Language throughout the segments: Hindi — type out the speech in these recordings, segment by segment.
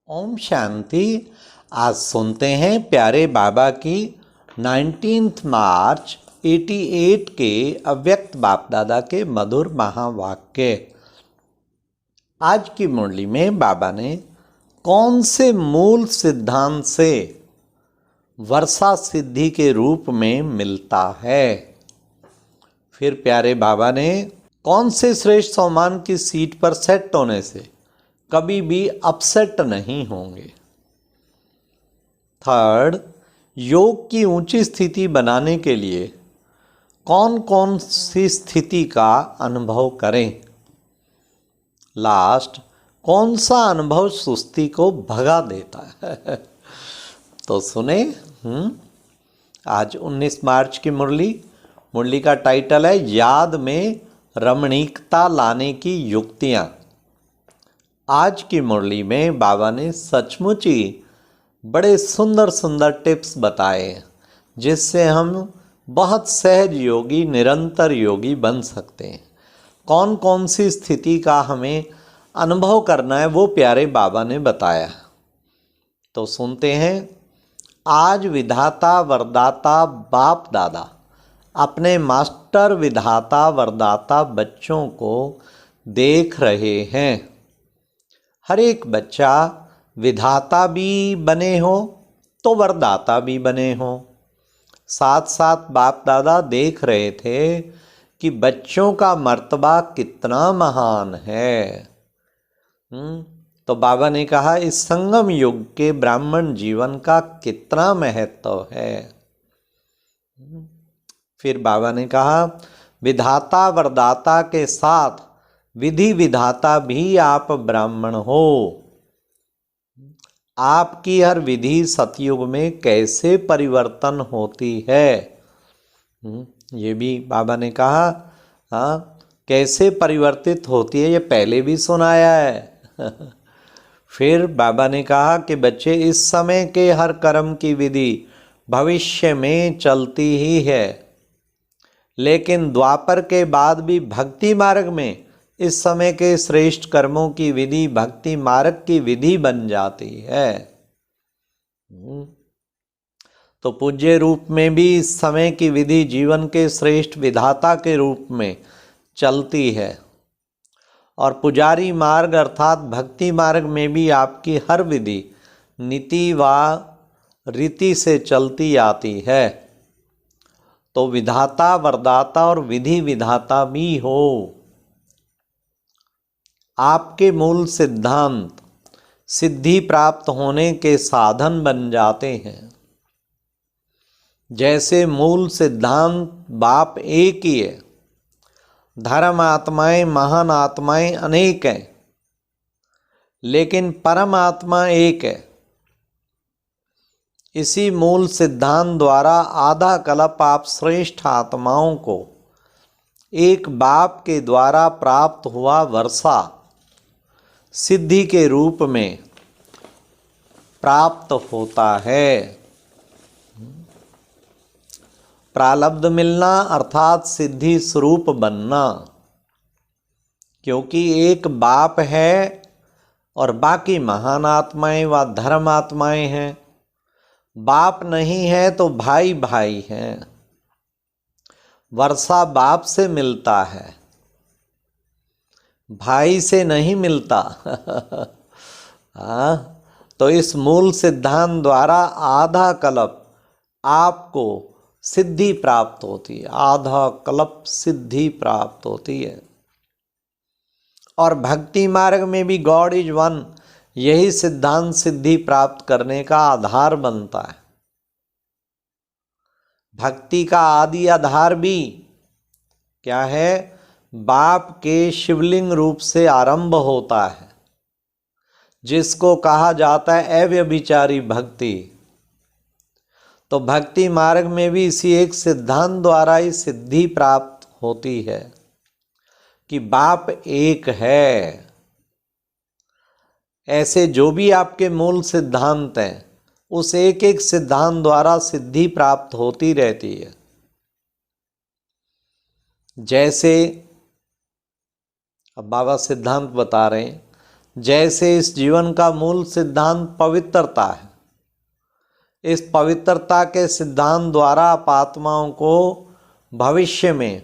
ओम शांति। आज सुनते हैं प्यारे बाबा की 19 मार्च 88 के अव्यक्त बाप दादा के मधुर महावाक्य। आज की मुरली में बाबा ने कौन से मूल सिद्धांत से वर्षा सिद्धि के रूप में मिलता है, फिर प्यारे बाबा ने कौन से श्रेष्ठ सोमान की सीट पर सेट होने से कभी भी अपसेट नहीं होंगे। थर्ड, योग की ऊंची स्थिति बनाने के लिए कौन कौन सी स्थिति का अनुभव करें। लास्ट, कौन सा अनुभव सुस्ती को भगा देता है। तो सुने। आज 19 मार्च की मुरली का टाइटल है याद में रमणीकता लाने की युक्तियां। आज की मुरली में बाबा ने सचमुच ही बड़े सुंदर सुंदर टिप्स बताए जिससे हम बहुत सहज योगी, निरंतर योगी बन सकते हैं। कौन कौन सी स्थिति का हमें अनुभव करना है वो प्यारे बाबा ने बताया। तो सुनते हैं। आज विधाता वरदाता बाप दादा अपने मास्टर विधाता वरदाता बच्चों को देख रहे हैं। हर एक बच्चा विधाता भी बने हो तो वरदाता भी बने हो। साथ साथ बाप दादा देख रहे थे कि बच्चों का मर्तबा कितना महान है। तो बाबा ने कहा इस संगम युग के ब्राह्मण जीवन का कितना महत्व है। फिर बाबा ने कहा विधाता वरदाता के साथ विधि विधाता भी आप ब्राह्मण हो। आपकी हर विधि सतयुग में कैसे परिवर्तन होती है, ये भी बाबा ने कहा। कैसे परिवर्तित होती है ये पहले भी सुनाया है। फिर बाबा ने कहा कि बच्चे इस समय के हर कर्म की विधि भविष्य में चलती ही है, लेकिन द्वापर के बाद भी भक्ति मार्ग में इस समय के श्रेष्ठ कर्मों की विधि भक्ति मार्ग की विधि बन जाती है। तो पूज्य रूप में भी इस समय की विधि जीवन के श्रेष्ठ विधाता के रूप में चलती है, और पुजारी मार्ग अर्थात भक्ति मार्ग में भी आपकी हर विधि नीति व रीति से चलती आती है। तो विधाता वरदाता और विधि विधाता भी हो। आपके मूल सिद्धांत सिद्धि प्राप्त होने के साधन बन जाते हैं। जैसे मूल सिद्धांत बाप एक ही है, धर्म आत्माएं महान आत्माएं अनेक हैं, लेकिन परमात्मा एक है। इसी मूल सिद्धांत द्वारा आधा कल्प आप श्रेष्ठ आत्माओं को एक बाप के द्वारा प्राप्त हुआ वर्षा सिद्धि के रूप में प्राप्त होता है। प्रालब्ध मिलना अर्थात सिद्धि स्वरूप बनना, क्योंकि एक बाप है और बाकी महान आत्माएं व धर्म आत्माएं हैं। बाप नहीं है तो भाई भाई हैं। वर्षा बाप से मिलता है, भाई से नहीं मिलता। तो इस मूल सिद्धांत द्वारा आधा कल्प आपको सिद्धि प्राप्त होती है, आधा कल्प सिद्धि प्राप्त होती है। और भक्ति मार्ग में भी गॉड इज वन, यही सिद्धांत सिद्धि प्राप्त करने का आधार बनता है। भक्ति का आदि आधार भी क्या है? बाप के शिवलिंग रूप से आरंभ होता है, जिसको कहा जाता है अव्यभिचारी भक्ति। तो भक्ति मार्ग में भी इसी एक सिद्धांत द्वारा ही सिद्धि प्राप्त होती है कि बाप एक है। ऐसे जो भी आपके मूल सिद्धांत हैं, उस एक एक सिद्धांत द्वारा सिद्धि प्राप्त होती रहती है। जैसे अब बाबा सिद्धांत बता रहे हैं, जैसे इस जीवन का मूल सिद्धांत पवित्रता है, इस पवित्रता के सिद्धांत द्वारा आप आत्माओं को भविष्य में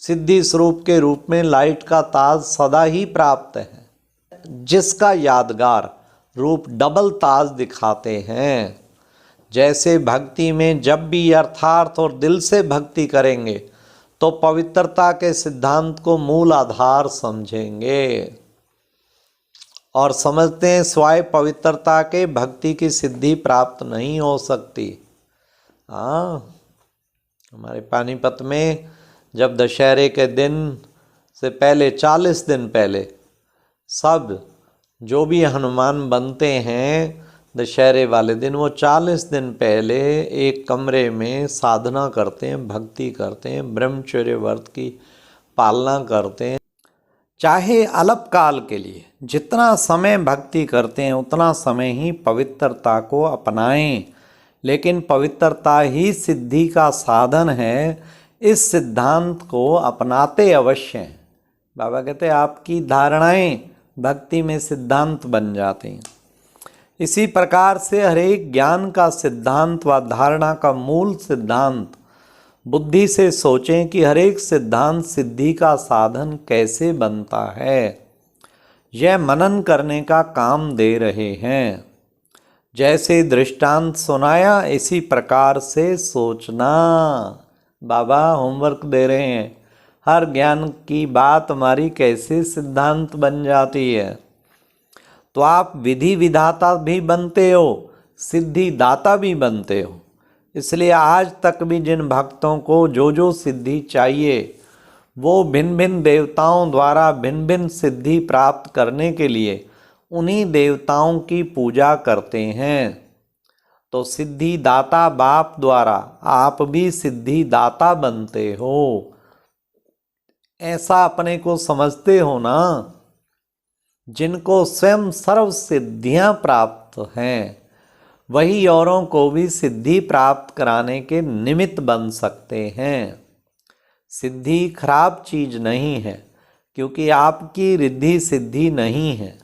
सिद्धि स्वरूप के रूप में लाइट का ताज सदा ही प्राप्त है, जिसका यादगार रूप डबल ताज दिखाते हैं। जैसे भक्ति में जब भी यथार्थ और दिल से भक्ति करेंगे तो पवित्रता के सिद्धांत को मूल आधार समझेंगे और समझते हैं स्वाय पवित्रता के भक्ति की सिद्धि प्राप्त नहीं हो सकती। हाँ, हमारे पानीपत में जब दशहरे के दिन से पहले 40 दिन पहले सब जो भी हनुमान बनते हैं दशहरे वाले दिन, वो 40 दिन पहले एक कमरे में साधना करते हैं, भक्ति करते हैं, ब्रह्मचर्य व्रत की पालना करते हैं। चाहे अल्पकाल के लिए जितना समय भक्ति करते हैं उतना समय ही पवित्रता को अपनाएं, लेकिन पवित्रता ही सिद्धि का साधन है। इस सिद्धांत को अपनाते अवश्य हैं। बाबा कहते हैं आपकी धारणाएं भक्ति में सिद्धांत बन जाती हैं। इसी प्रकार से हरेक ज्ञान का सिद्धांत व धारणा का मूल सिद्धांत बुद्धि से सोचें कि हरेक सिद्धांत सिद्धि का साधन कैसे बनता है। यह मनन करने का काम दे रहे हैं। जैसे दृष्टांत सुनाया इसी प्रकार से सोचना। बाबा होमवर्क दे रहे हैं, हर ज्ञान की बात हमारी कैसे सिद्धांत बन जाती है। तो आप विधि विधाता भी बनते हो, सिद्धि दाता भी बनते हो। इसलिए आज तक भी जिन भक्तों को जो जो सिद्धि चाहिए वो भिन्न भिन्न देवताओं द्वारा भिन्न भिन्न सिद्धि प्राप्त करने के लिए उन्हीं देवताओं की पूजा करते हैं। तो सिद्धि दाता बाप द्वारा आप भी सिद्धि दाता बनते हो, ऐसा अपने को समझते हो ना। जिनको स्वयं सर्व सिद्धियां प्राप्त हैं वही औरों को भी सिद्धि प्राप्त कराने के निमित्त बन सकते हैं। सिद्धि खराब चीज नहीं है, क्योंकि आपकी रिद्धि सिद्धि नहीं है।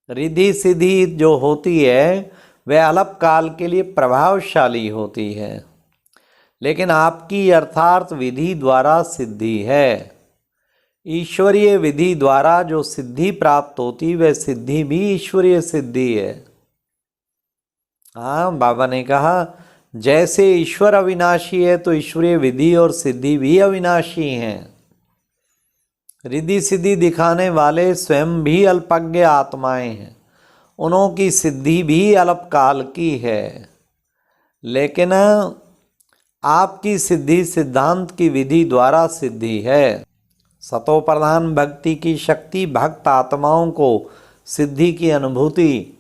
रिद्धि सिद्धि जो होती है वह अल्पकाल के लिए प्रभावशाली होती है, लेकिन आपकी अर्थार्थ विधि द्वारा सिद्धि है। ईश्वरीय विधि द्वारा जो सिद्धि प्राप्त होती वह सिद्धि भी ईश्वरीय सिद्धि है। हाँ, बाबा ने कहा जैसे ईश्वर अविनाशी है तो ईश्वरीय विधि और सिद्धि भी अविनाशी हैं। रिद्धि सिद्धि दिखाने वाले स्वयं भी अल्पज्ञ आत्माएं हैं, उन्हों की सिद्धि भी अल्पकाल की है। लेकिन आपकी सिद्धि सिद्धांत की विधि द्वारा सिद्धि है। सतो प्रधान भक्ति की शक्ति भक्त आत्माओं को सिद्धि की अनुभूति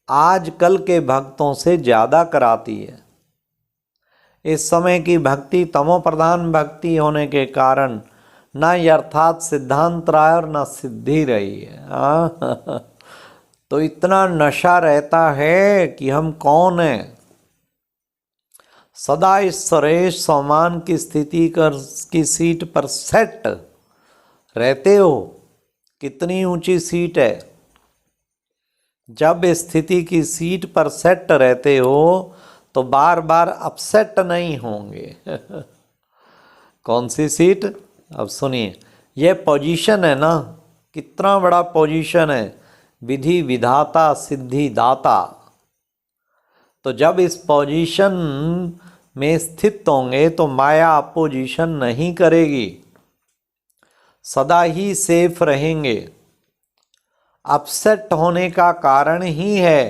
आजकल के भक्तों से ज़्यादा कराती है। इस समय की भक्ति तमो प्रधान भक्ति होने के कारण न यथार्थ सिद्धांत रहा और न सिद्धि रही है। तो इतना नशा रहता है कि हम कौन हैं। सदा इस सुरेश सम्मान की स्थिति की सीट पर सेट रहते हो। कितनी ऊंची सीट है। जब स्थिति की सीट पर सेट रहते हो तो बार बार अपसेट नहीं होंगे। कौन सी सीट? अब सुनिए, यह पोजीशन है ना, कितना बड़ा पोजीशन है, विधि विधाता सिद्धि दाता। तो जब इस पोजीशन में स्थित होंगे तो माया अपोजिशन नहीं करेगी, सदा ही सेफ रहेंगे। अपसेट होने का कारण ही है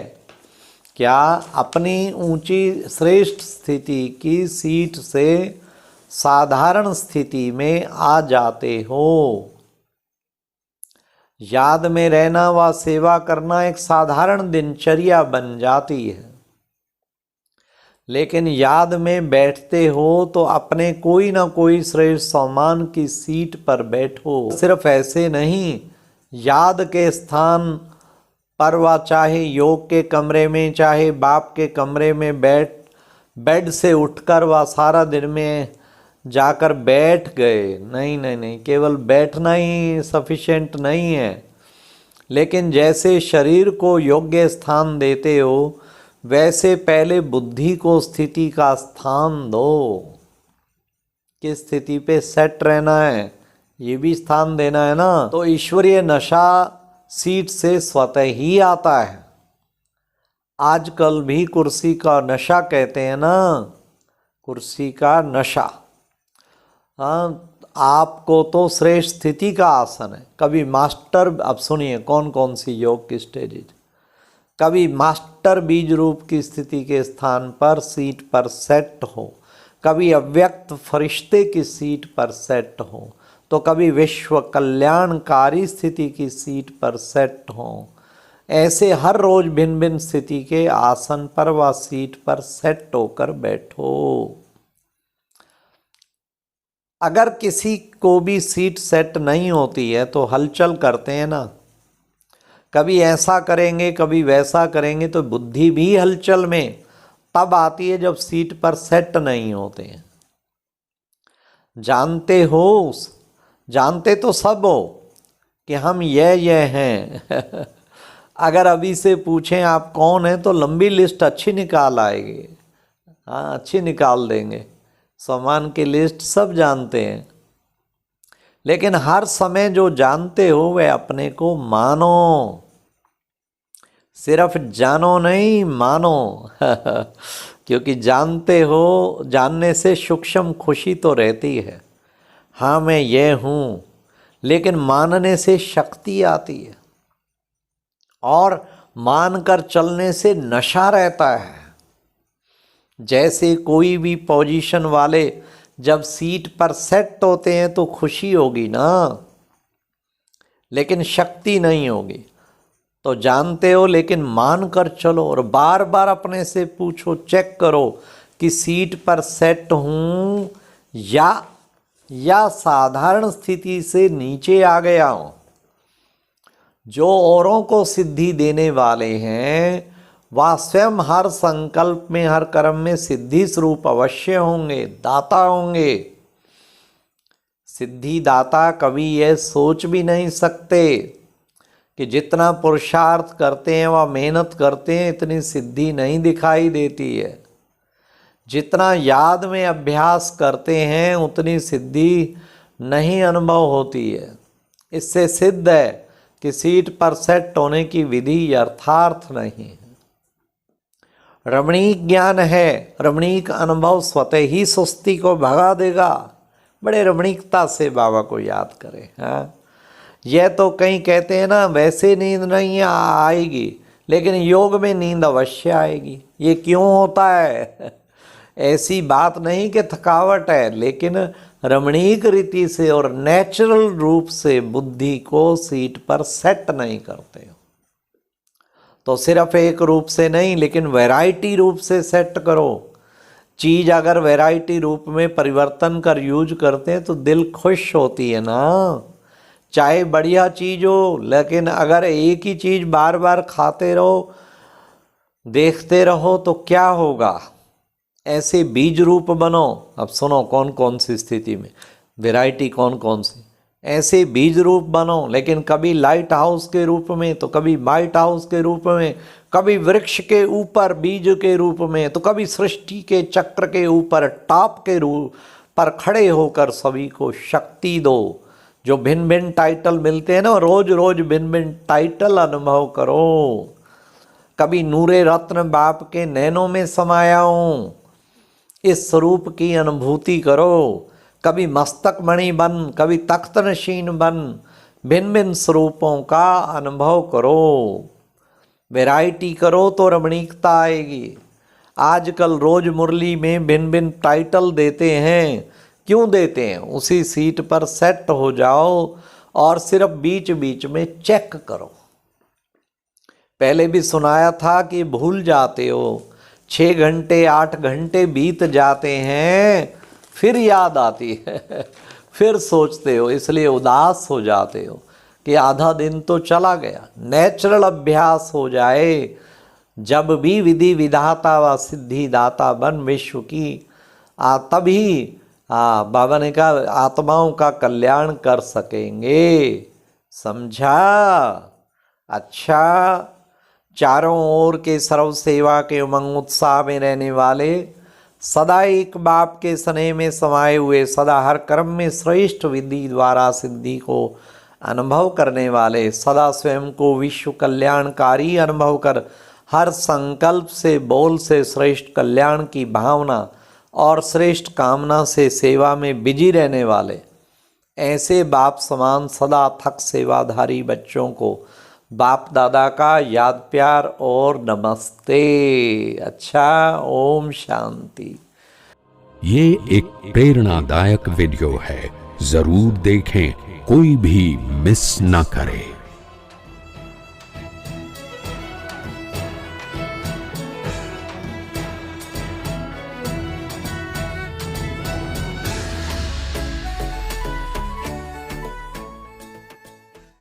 क्या? अपनी ऊंची श्रेष्ठ स्थिति की सीट से साधारण स्थिति में आ जाते हो। याद में रहना व सेवा करना एक साधारण दिनचर्या बन जाती है, लेकिन याद में बैठते हो तो अपने कोई ना कोई श्रेष्ठ सम्मान की सीट पर बैठो। सिर्फ ऐसे नहीं, याद के स्थान पर व चाहे योग के कमरे में चाहे बाप के कमरे में बेड से उठकर व सारा दिन में जाकर बैठ गए, नहीं नहीं नहीं, केवल बैठना ही सफिशिएंट नहीं है, लेकिन जैसे शरीर को योग्य स्थान देते हो वैसे पहले बुद्धि को स्थिति का स्थान दो। किस स्थिति पे सेट रहना है ये भी स्थान देना है ना। तो ईश्वरीय नशा सीट से स्वतः ही आता है। आजकल भी कुर्सी का नशा कहते हैं ना, कुर्सी का नशा। हाँ, आपको तो श्रेष्ठ स्थिति का आसन है। कभी मास्टर, अब सुनिए कौन कौन सी योग की स्टेजेज। कभी मास्टर बीज रूप की स्थिति के स्थान पर सीट पर सेट हो, कभी अव्यक्त फरिश्ते की सीट पर सेट हो, तो कभी विश्व कल्याणकारी स्थिति की सीट पर सेट हो। ऐसे हर रोज भिन्न भिन्न स्थिति के आसन पर व सीट पर सेट होकर बैठो। अगर किसी को भी सीट सेट नहीं होती है तो हलचल करते हैं ना, कभी ऐसा करेंगे कभी वैसा करेंगे, तो बुद्धि भी हलचल में तब आती है जब सीट पर सेट नहीं होते हैं। जानते हो, जानते तो सब हो कि हम ये हैं अगर अभी से पूछें आप कौन है तो लंबी लिस्ट अच्छी निकाल आएगी। हाँ, अच्छी निकाल देंगे, सामान की लिस्ट सब जानते हैं। लेकिन हर समय जो जानते हो वह अपने को मानो, सिर्फ जानो नहीं मानो क्योंकि जानते हो, जानने से सूक्ष्म खुशी तो रहती है, हाँ मैं ये हूँ, लेकिन मानने से शक्ति आती है और मानकर चलने से नशा रहता है। जैसे कोई भी पोजीशन वाले जब सीट पर सेट होते हैं तो खुशी होगी ना, लेकिन शक्ति नहीं होगी। तो जानते हो लेकिन मान कर चलो और बार बार अपने से पूछो, चेक करो कि सीट पर सेट हूँ या साधारण स्थिति से नीचे आ गया हूँ। जो औरों को सिद्धि देने वाले हैं वह स्वयं हर संकल्प में, हर कर्म में सिद्धि स्वरूप अवश्य होंगे, दाता होंगे। सिद्धि दाता कभी यह सोच भी नहीं सकते कि जितना पुरुषार्थ करते हैं व मेहनत करते हैं इतनी सिद्धि नहीं दिखाई देती है। जितना याद में अभ्यास करते हैं उतनी सिद्धि नहीं अनुभव होती है। इससे सिद्ध है कि सीट पर सेट होने की विधि यथार्थ नहीं है। रमणीक ज्ञान है, रमणीक अनुभव स्वतः ही सुस्ती को भगा देगा। बड़े रमणीकता से बाबा को याद करें। हाँ, यह तो कहीं कहते हैं ना वैसे नींद नहीं आएगी, लेकिन योग में नींद अवश्य आएगी। ये क्यों होता है? ऐसी बात नहीं कि थकावट है, लेकिन रमणीक रीति से और नेचुरल रूप से बुद्धि को सीट पर सेट नहीं करते। तो सिर्फ एक रूप से नहीं, लेकिन वैरायटी रूप से सेट करो। चीज़ अगर वैरायटी रूप में परिवर्तन कर यूज करते हैं तो दिल खुश होती है ना। चाहे बढ़िया चीज़ हो, लेकिन अगर एक ही चीज़ बार बार खाते रहो, देखते रहो तो क्या होगा? ऐसे बीज रूप बनो। अब सुनो कौन कौन सी स्थिति में वैरायटी, कौन कौन सी ऐसे बीज रूप बनो। लेकिन कभी लाइट हाउस के रूप में, तो कभी वाइट हाउस के रूप में, कभी वृक्ष के ऊपर बीज के रूप में, तो कभी सृष्टि के चक्र के ऊपर टॉप के रूप पर खड़े होकर सभी को शक्ति दो। जो भिन्न भिन्न टाइटल मिलते हैं ना, रोज रोज भिन्न भिन्न टाइटल अनुभव करो। कभी नूरे रत्न बाप के नैनों में समाया हूँ, इस स्वरूप की अनुभूति करो। कभी मस्तक मणि बन, कभी तख्त नशीन बन, भिन्न भिन्न स्वरूपों का अनुभव करो। वैरायटी करो तो रमणीकता आएगी। आजकल रोज मुरली में भिन्न भिन्न टाइटल देते हैं। क्यों देते हैं? उसी सीट पर सेट हो जाओ और सिर्फ बीच बीच में चेक करो। पहले भी सुनाया था कि भूल जाते हो, 6 घंटे 8 घंटे बीत जाते हैं, फिर याद आती है फिर सोचते हो, इसलिए उदास हो जाते हो कि आधा दिन तो चला गया। नेचुरल अभ्यास हो जाए, जब भी विधि विधाता व सिद्धि दाता बन विश्व की, तभी बाबा ने कहा आत्माओं का कल्याण कर सकेंगे। समझा? अच्छा, चारों ओर के सर्व सेवा के उमंग उत्साह में रहने वाले, सदा एक बाप के स्नेह में समाये हुए, सदा हर कर्म में श्रेष्ठ विधि द्वारा सिद्धि को अनुभव करने वाले, सदा स्वयं को विश्व कल्याणकारी अनुभव कर हर संकल्प से बोल से श्रेष्ठ कल्याण की भावना और श्रेष्ठ कामना से सेवा में बिजी रहने वाले, ऐसे बाप समान सदा थक सेवाधारी बच्चों को बाप दादा का याद प्यार और नमस्ते। अच्छा, ओम शांति। ये एक प्रेरणादायक वीडियो है, जरूर देखें, कोई भी मिस ना करे।